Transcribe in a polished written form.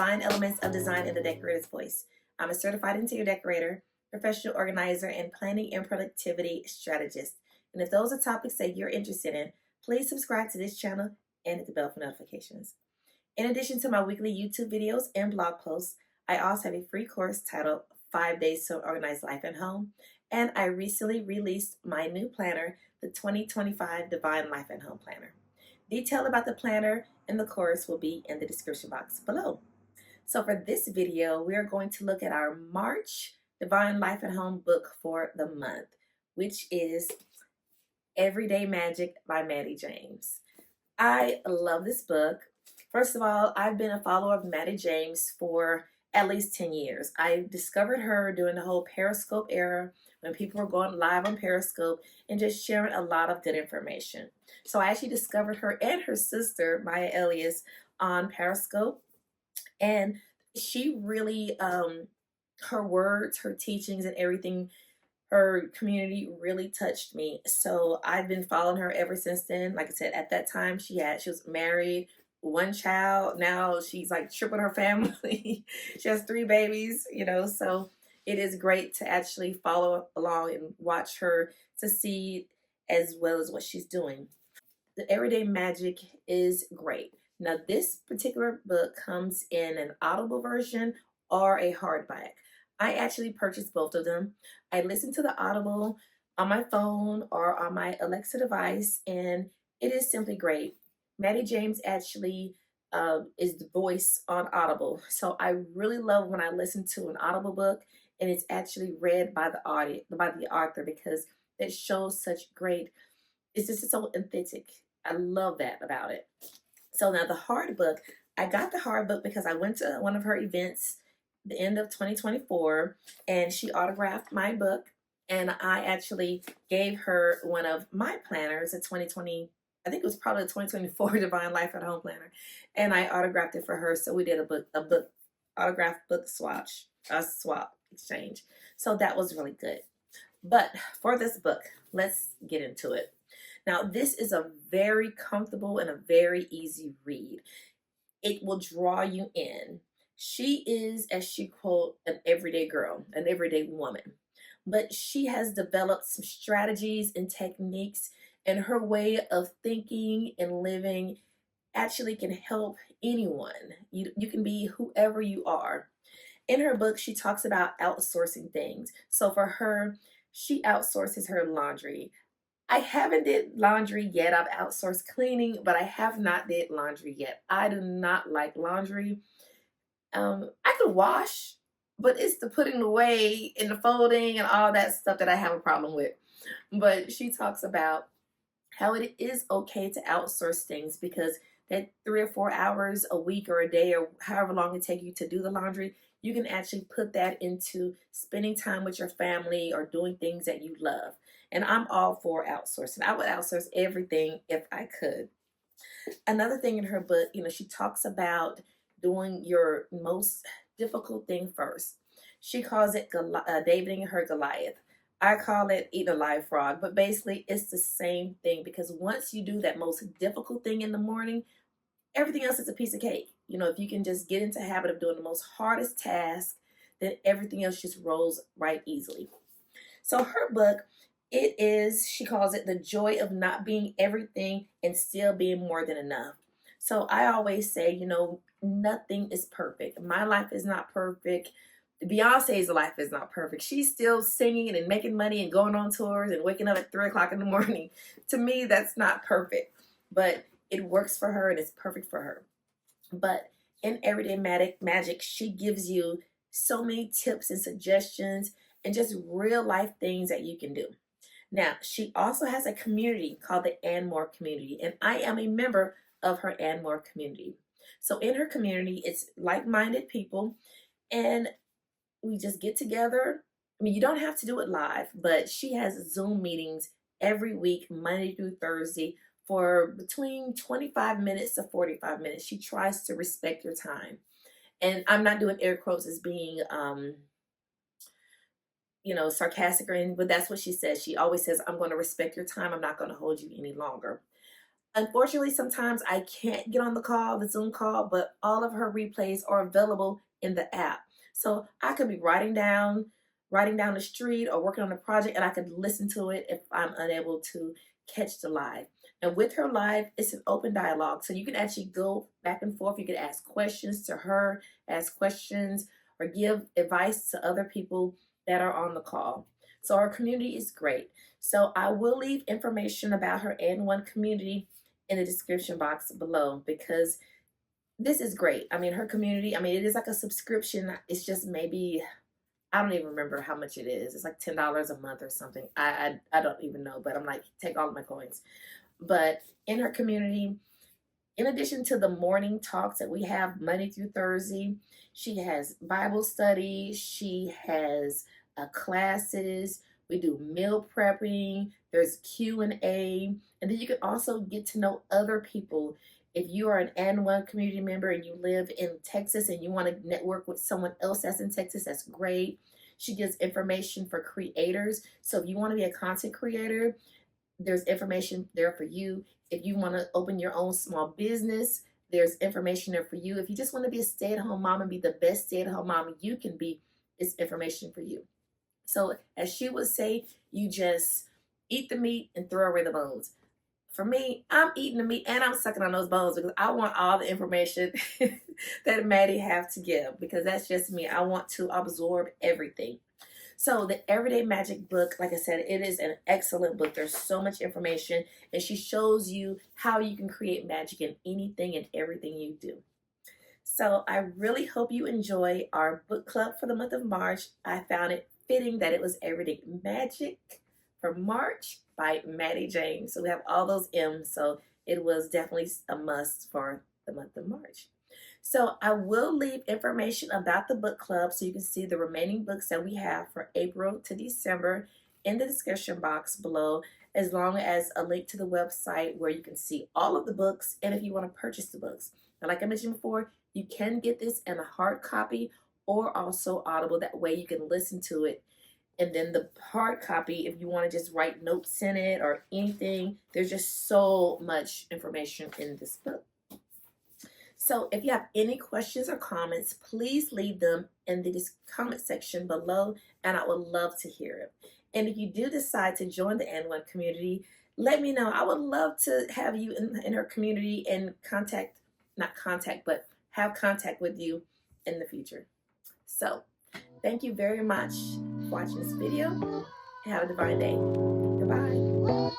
Define elements of design in the decorator's voice. I'm a certified interior decorator, professional organizer, and planning and productivity strategist. And if those are topics that you're interested in, please subscribe to this channel and hit the bell for notifications. In addition to my weekly YouTube videos and blog posts, I also have a free course titled 5 Days to Organize Life and Home. And I recently released my new planner, the 2025 Divine Life and Home Planner. Detail about the planner and the course will be in the description box below. So for this video, we are going to look at our March Divine Life and Home book for the month, which is Everyday Magic by Mattie James. I love this book. First of all, I've been a follower of Mattie James for at least 10 years. I discovered her during the whole Periscope era when people were going live on Periscope and just sharing a lot of good information. So I actually discovered her and her sister, Maya Elias, on Periscope. And she really, her words, her teachings, and everything, her community really touched me. So I've been following her ever since then. Like I said, at that time she was married, one child. Now she's like tripling her family. She has 3 babies, so it is great to actually follow along and watch her succeed as well as what she's doing. The Everyday Magic is great. Now this particular book comes in an Audible version or a hardback. I actually purchased both of them. I listened to the Audible on my phone or on my Alexa device, and it is simply great. Mattie James actually is the voice on Audible. So I really love when I listen to an Audible book and it's actually read by the author, because it shows such great, it's just so authentic. I love that about it. So now the hard book, I got the hard book because I went to one of her events the end of 2024 and she autographed my book, and I actually gave her one of my planners, a 2020, I think it was probably the 2024 Divine Life at Home Planner, and I autographed it for her. So we did a autographed book swap exchange. So that was really good. But for this book, let's get into it. Now, this is a very comfortable and a very easy read. It will draw you in. She is, as she quote, an everyday girl, an everyday woman. But she has developed some strategies and techniques, and her way of thinking and living actually can help anyone. You can be whoever you are. In her book, she talks about outsourcing things. So for her, she outsources her laundry. I haven't did laundry yet. I've outsourced cleaning, but I have not did laundry yet. I do not like laundry. I could wash, but it's the putting away and the folding and all that stuff that I have a problem with. But she talks about how it is okay to outsource things, because that 3 or 4 hours a week or a day or however long it takes you to do the laundry, you can actually put that into spending time with your family or doing things that you love. And I'm all for outsourcing. I would outsource everything if I could. Another thing in her book, she talks about doing your most difficult thing first. She calls it David and her Goliath. I call it eating a live frog, but basically it's the same thing, because once you do that most difficult thing in the morning, everything else is a piece of cake. If you can just get into the habit of doing the most hardest task, then everything else just rolls right easily. So her book, she calls it The Joy of Not Being Everything and Still Being More Than Enough. So I always say, nothing is perfect. My life is not perfect. Beyonce's life is not perfect. She's still singing and making money and going on tours and waking up at 3 o'clock in the morning. To me, that's not perfect, but it works for her and it's perfect for her. But in Everyday Magic, she gives you so many tips and suggestions and just real life things that you can do. Now, she also has a community called the And More community, and I am a member of her And More community. So in her community, it's like-minded people, and we just get together. I mean, you don't have to do it live, but she has Zoom meetings every week, Monday through Thursday, for between 25 minutes to 45 minutes. She tries to respect your time. And I'm not doing air quotes as being sarcastic or anything, but that's what she says. She always says, I'm going to respect your time. I'm not going to hold you any longer. Unfortunately, sometimes I can't get on the Zoom call, but all of her replays are available in the app. So I could be writing down the street or working on a project, and I could listen to it if I'm unable to catch the live. And with her live, it's an open dialogue. So you can actually go back and forth. You can ask questions to her, ask questions, or give advice to other people that are on the call. So our community is great. So I will leave information about her N1 community in the description box below, because this is great. I mean, her community, I mean, it is like a subscription. It's just maybe, I don't even remember how much it is. It's like $10 a month or something. I don't even know, but I'm like, take all of my coins. But in her community, in addition to the morning talks that we have Monday through Thursday, she has Bible study, she has classes, we do meal prepping, there's Q&A, and then you can also get to know other people. If you are an N1 community member and you live in Texas and you want to network with someone else that's in Texas, that's great. She gives information for creators. So if you want to be a content creator, there's information there for you. If you want to open your own small business, there's information there for you. If you just want to be a stay-at-home mom and be the best stay-at-home mom you can be, it's information for you. So as she would say, you just eat the meat and throw away the bones. For me, I'm eating the meat and I'm sucking on those bones because I want all the information that Mattie have to give, because that's just me. I want to absorb everything. So the Everyday Magic book, like I said, it is an excellent book. There's so much information, and she shows you how you can create magic in anything and everything you do. So I really hope you enjoy our book club for the month of March. I found it fitting that it was Everyday Magic for March by Mattie James. So we have all those M's, so it was definitely a must for the month of March. So I will leave information about the book club so you can see the remaining books that we have for April to December in the description box below, as long as a link to the website where you can see all of the books and if you want to purchase the books. Now, like I mentioned before, you can get this in a hard copy or also Audible. That way you can listen to it. And then the hard copy, if you want to just write notes in it or anything, there's just so much information in this book. So if you have any questions or comments, please leave them in the comment section below, and I would love to hear it. And if you do decide to join the N1 community, let me know. I would love to have you in her community and have contact with you in the future. So thank you very much for watching this video, and have a divine day. Goodbye.